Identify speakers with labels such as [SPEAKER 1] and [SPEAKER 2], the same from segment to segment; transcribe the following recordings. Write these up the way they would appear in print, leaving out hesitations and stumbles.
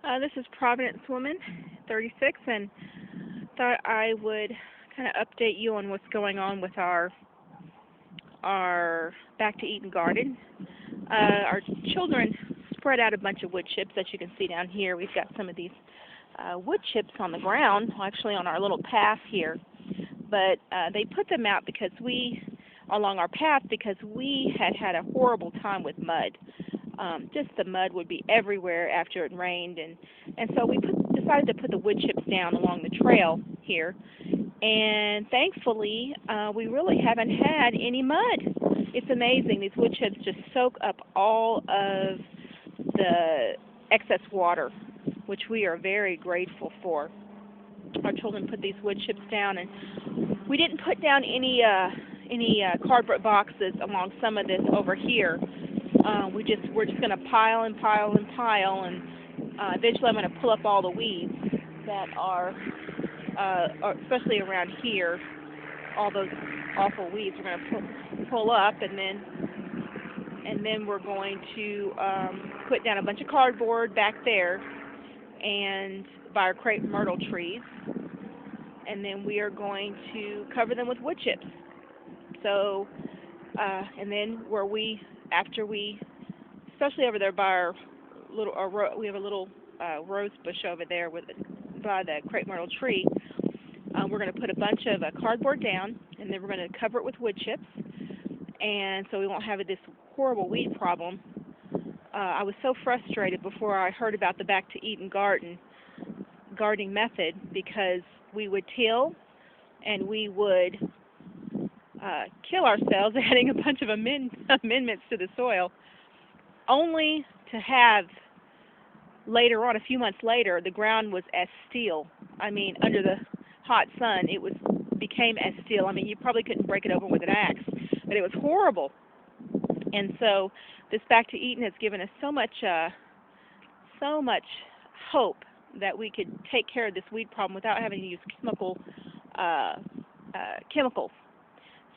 [SPEAKER 1] This is Providence Woman, 36, and thought I would kind of update you on what's going on with our Back to Eden garden. Our children spread out a bunch of wood chips that you can see down here. We've got some of these wood chips on the ground, actually on our little path here, but they put them out because along our path, because we had a horrible time with mud. Just the mud would be everywhere after it rained, and so we decided to put the wood chips down along the trail here, and thankfully we really haven't had any mud. It's amazing. These wood chips just soak up all of the excess water, which we are very grateful for. Our children put these wood chips down, and we didn't put down any cardboard boxes along some of this over here. We're just going to pile and pile and pile, and eventually I'm going to pull up all the weeds that are especially around here. All those awful weeds we're going to pull up, and then we're going to put down a bunch of cardboard back there, and by our crepe myrtle trees, and then we are going to cover them with wood chips. So, and then after we, especially over there by we have a little rose bush over there by the crepe myrtle tree. We're going to put a bunch of cardboard down, and then we're going to cover it with wood chips, and so we won't have this horrible weed problem. I was so frustrated before I heard about the Back to Eden gardening method, because we would till and we would kill ourselves adding a bunch of amendments to the soil, only to have later on, a few months later, the ground was as steel. I mean, under the hot sun, became as steel. I mean, you probably couldn't break it open with an axe, but it was horrible. And so this Back to Eden has given us so much hope that we could take care of this weed problem without having to use chemicals.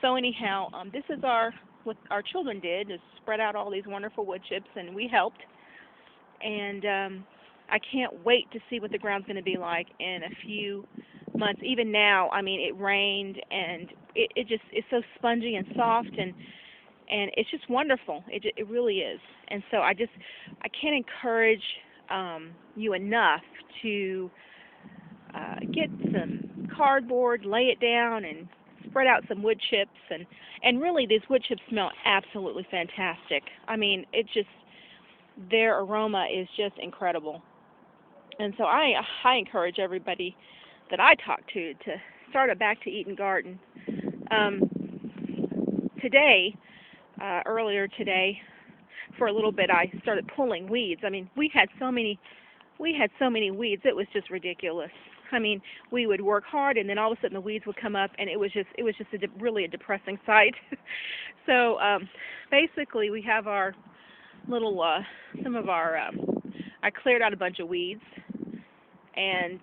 [SPEAKER 1] So anyhow, this is what our children did, is spread out all these wonderful wood chips, and we helped. And I can't wait to see what the ground's going to be like in a few months. Even now, I mean, it rained, and it's so spongy and soft, and it's just wonderful. It really is. And so I can't encourage you enough to get some cardboard, lay it down, and spread out some wood chips, and really these wood chips smell absolutely fantastic. I mean, their aroma is just incredible. And so I encourage everybody that I talk to start a Back to Eden garden. Earlier today, for a little bit, I started pulling weeds. I mean, we had so many weeds, it was just ridiculous. I mean, we would work hard, and then all of a sudden the weeds would come up, and it was just really a depressing sight. So basically, we have our little I cleared out a bunch of weeds, and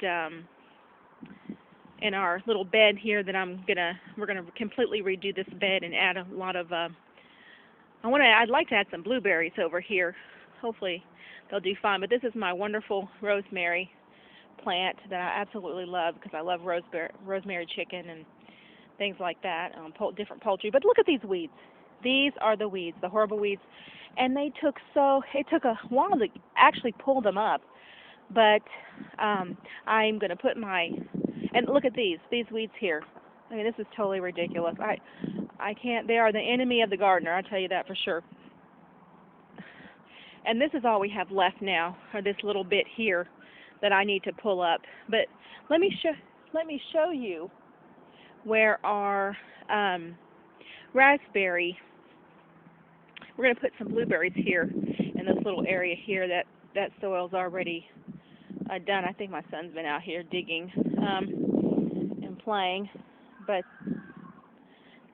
[SPEAKER 1] in our little bed here that we're gonna completely redo this bed and add a lot of I'd like to add some blueberries over here. Hopefully they'll do fine. But this is my wonderful rosemary plant that I absolutely love, because I love rosemary chicken and things like that, different poultry. But look at these weeds. These are the weeds, the horrible weeds. And it took a while to actually pull them up. But I'm going to and look at these weeds here. I mean, this is totally ridiculous. I can't, they are the enemy of the gardener, I'll tell you that for sure. And this is all we have left now, or this little bit here that I need to pull up. But let me show you where our raspberry. We're going to put some blueberries here in this little area here. That soil's already done. I think my son's been out here digging and playing, but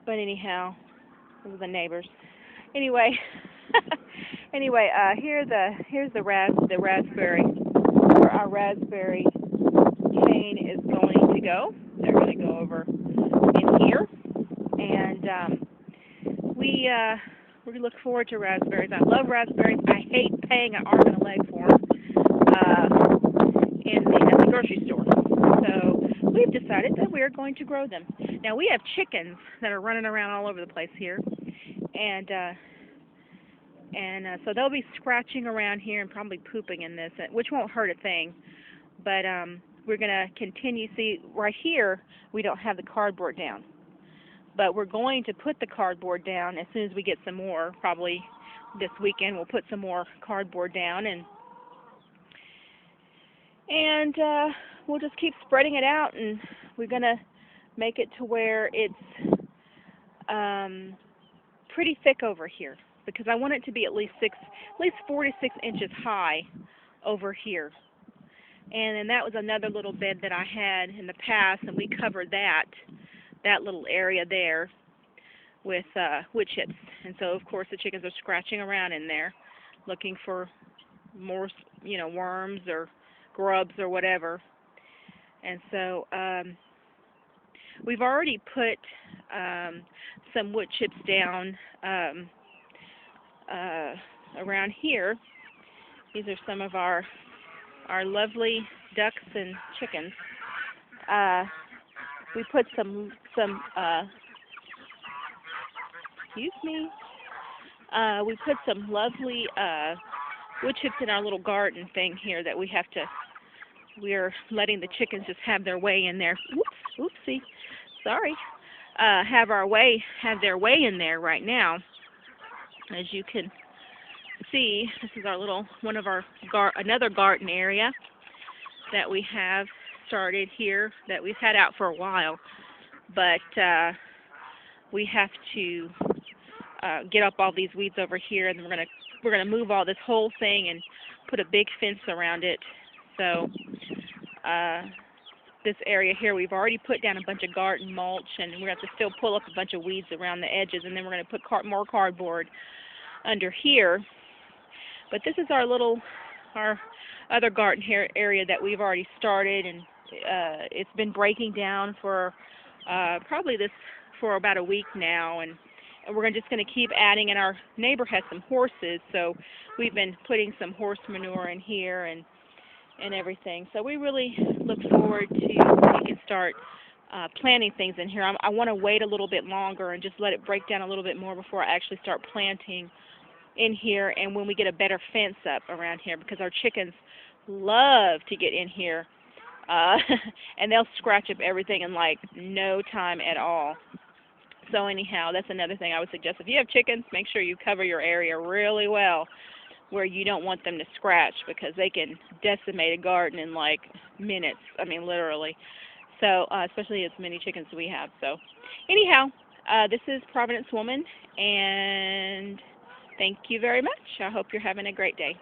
[SPEAKER 1] anyhow, those are the neighbors. Anyway, here's the raspberry. Where our raspberry cane is going to go. They're going to go over in here, and we look forward to raspberries. I love raspberries. I hate paying an arm and a leg for them. grocery store. So we've decided that we are going to grow them. Now we have chickens that are running around all over the place here, and so they'll be scratching around here and probably pooping in this, which won't hurt a thing. But we're going to continue. See, right here we don't have the cardboard down, but we're going to put the cardboard down as soon as we get some more. Probably this weekend we'll put some more cardboard down, and we'll just keep spreading it out, and we're going to make it to where it's pretty thick over here, because I want it to be at least 4 to 6 inches high over here. And then that was another little bed that I had in the past, and we covered that little area there with wood chips. And so, of course, the chickens are scratching around in there, looking for more, worms or grubs or whatever. And so we've already put some wood chips down around here. These are some of our lovely ducks and chickens. We put some excuse me. We put some lovely wood chips in our little garden thing here that we're letting the chickens just have their way in there. Whoops, oopsie, sorry. Have their way in there right now. As you can see, this is our another garden area that we have started here that we've had out for a while, but we have to get up all these weeds over here, and we're gonna move all this whole thing and put a big fence around it. So this area here, we've already put down a bunch of garden mulch, and we're going to have to still pull up a bunch of weeds around the edges, and then we're going to put more cardboard under here. But this is our other garden area that we've already started, and it's been breaking down for for about a week now, and we're just going to keep adding. And our neighbor has some horses, so we've been putting some horse manure in here and everything. So we really look forward to when we can start planting things in here. I want to wait a little bit longer and just let it break down a little bit more before I actually start planting in here, and when we get a better fence up around here, because our chickens love to get in here, and they'll scratch up everything in like no time at all. So anyhow, that's another thing I would suggest. If you have chickens, make sure you cover your area really well where you don't want them to scratch, because they can decimate a garden in like minutes. I mean, literally. So, especially as many chickens as we have. So, anyhow, this is Providence Woman, and thank you very much. I hope you're having a great day.